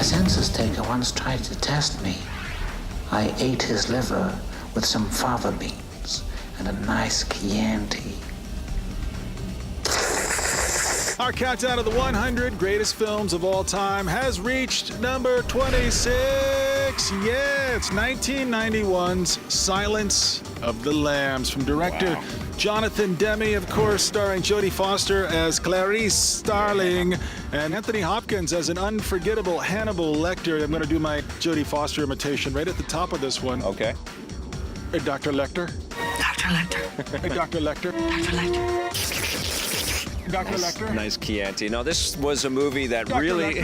census taker once tried to test me. I ate his liver with some fava beans and a nice Chianti. Our countdown of the 100 greatest films of all time has reached number 26. Yeah, it's 1991's Silence of the Lambs from director Jonathan Demme, of course, starring Jodie Foster as Clarice Starling and Anthony Hopkins as an unforgettable Hannibal Lecter. I'm going to do my Jodie Foster imitation right at the top of this one. Okay. Hey, Dr. Lecter. Dr. Lecter. Hey, Dr. Lecter. Dr. Lecter. Dr. Lecter. Nice Chianti. No, this was a movie that really...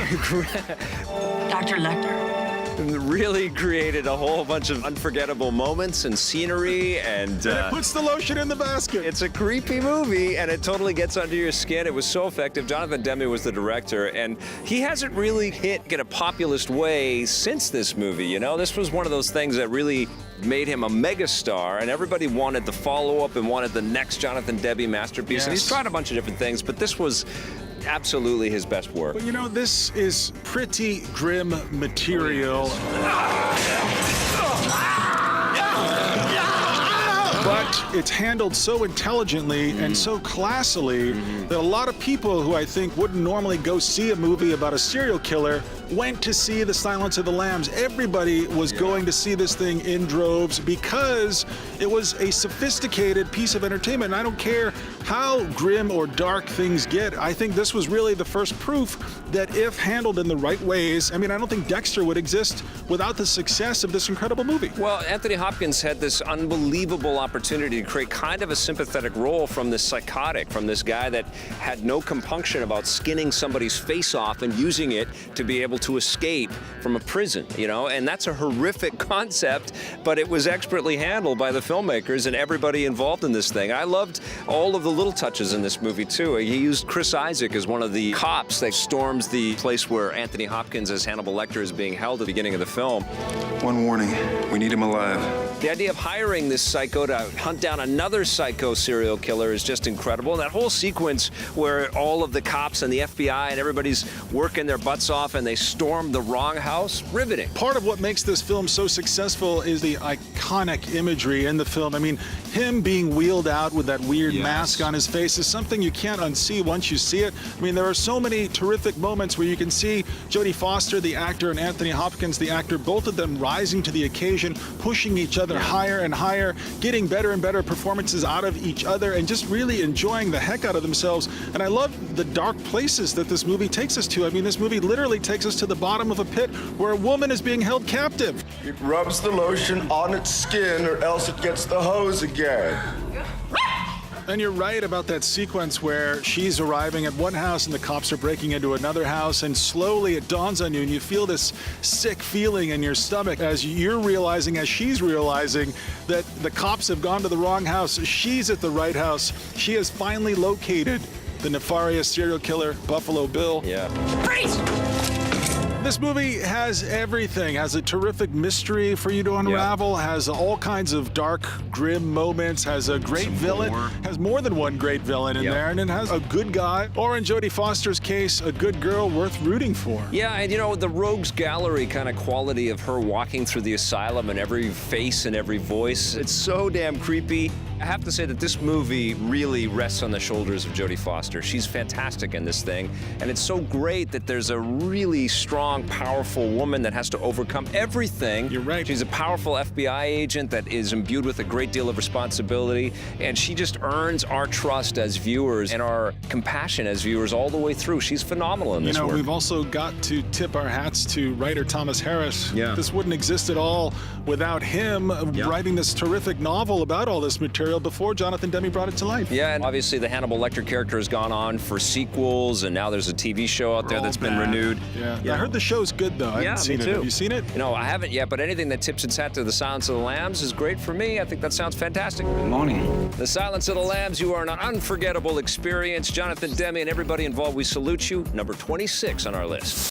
Dr. Lecter. really created a whole bunch of unforgettable moments and scenery, and it puts the lotion in the basket. It's a creepy movie, and it totally gets under your skin. It was so effective. Jonathan Demme was the director, and he hasn't really hit in a populist way since this movie, you know? This was one of those things that really made him a megastar, and everybody wanted the follow-up and wanted the next Jonathan Demme masterpiece. Yes. And he's tried a bunch of different things, but this was absolutely his best work. But you know, this is pretty grim material. But it's handled so intelligently and so classily that a lot of people who I think wouldn't normally go see a movie about a serial killer went to see The Silence of the Lambs. Everybody was going to see this thing in droves because it was a sophisticated piece of entertainment. And I don't care how grim or dark things get. I think this was really the first proof that if handled in the right ways, I mean, I don't think Dexter would exist without the success of this incredible movie. Well, Anthony Hopkins had this unbelievable opportunity to create kind of a sympathetic role from this psychotic, from this guy that had no compunction about skinning somebody's face off and using it to be able to escape from a prison, you know? And that's a horrific concept, but it was expertly handled by the filmmakers and everybody involved in this thing. I loved all of the little touches in this movie, too. He used Chris Isaac as one of the cops that storms the place where Anthony Hopkins as Hannibal Lecter is being held at the beginning of the film. One warning, we need him alive. The idea of hiring this psycho to hunt down another psycho serial killer is just incredible. And that whole sequence where all of the cops and the FBI and everybody's working their butts off and they storm the wrong house, riveting. Part of what makes this film so successful is the iconic imagery in the film. I mean, him being wheeled out with that weird mask on his face is something you can't unsee once you see it. I mean, there are so many terrific moments where you can see Jodie Foster, the actor, and Anthony Hopkins, the actor, both of them rising to the occasion, pushing each other higher and higher, getting better and better performances out of each other, and just really enjoying the heck out of themselves. And I love the dark places that this movie takes us to. I mean, this movie literally takes us to the bottom of a pit where a woman is being held captive. It rubs the lotion on its skin or else it gets the hose again. And you're right about that sequence where she's arriving at one house and the cops are breaking into another house, and slowly it dawns on you and you feel this sick feeling in your stomach as you're realizing, as she's realizing, that the cops have gone to the wrong house. She's at the right house. She has finally located the nefarious serial killer, Buffalo Bill. Yeah. Freeze! This movie has everything. Has a terrific mystery for you to unravel, has all kinds of dark, grim moments, has a great villain, has more than one great villain in there, and it has a good guy, or in Jodie Foster's case, a good girl worth rooting for. Yeah, and you know, the rogues gallery kind of quality of her walking through the asylum and every face and every voice, it's so damn creepy. I have to say that this movie really rests on the shoulders of Jodie Foster. She's fantastic in this thing, and it's so great that there's a really strong, powerful woman that has to overcome everything. You're right. She's a powerful FBI agent that is imbued with a great deal of responsibility, and she just earns our trust as viewers and our compassion as viewers all the way through. She's phenomenal in this work. We've also got to tip our hats to writer Thomas Harris. Yeah. This wouldn't exist at all without him writing this terrific novel about all this material before Jonathan Demme brought it to life. Yeah, and obviously the Hannibal Lecter character has gone on for sequels, and now there's a TV show out there that's been renewed. Yeah. I heard the show's good, though. I haven't seen it. Have you seen it? No, I haven't yet, but anything that tips its hat to The Silence of the Lambs is great for me. I think that sounds fantastic. Good morning. The Silence of the Lambs, you are an unforgettable experience. Jonathan Demme and everybody involved, we salute you. Number 26 on our list.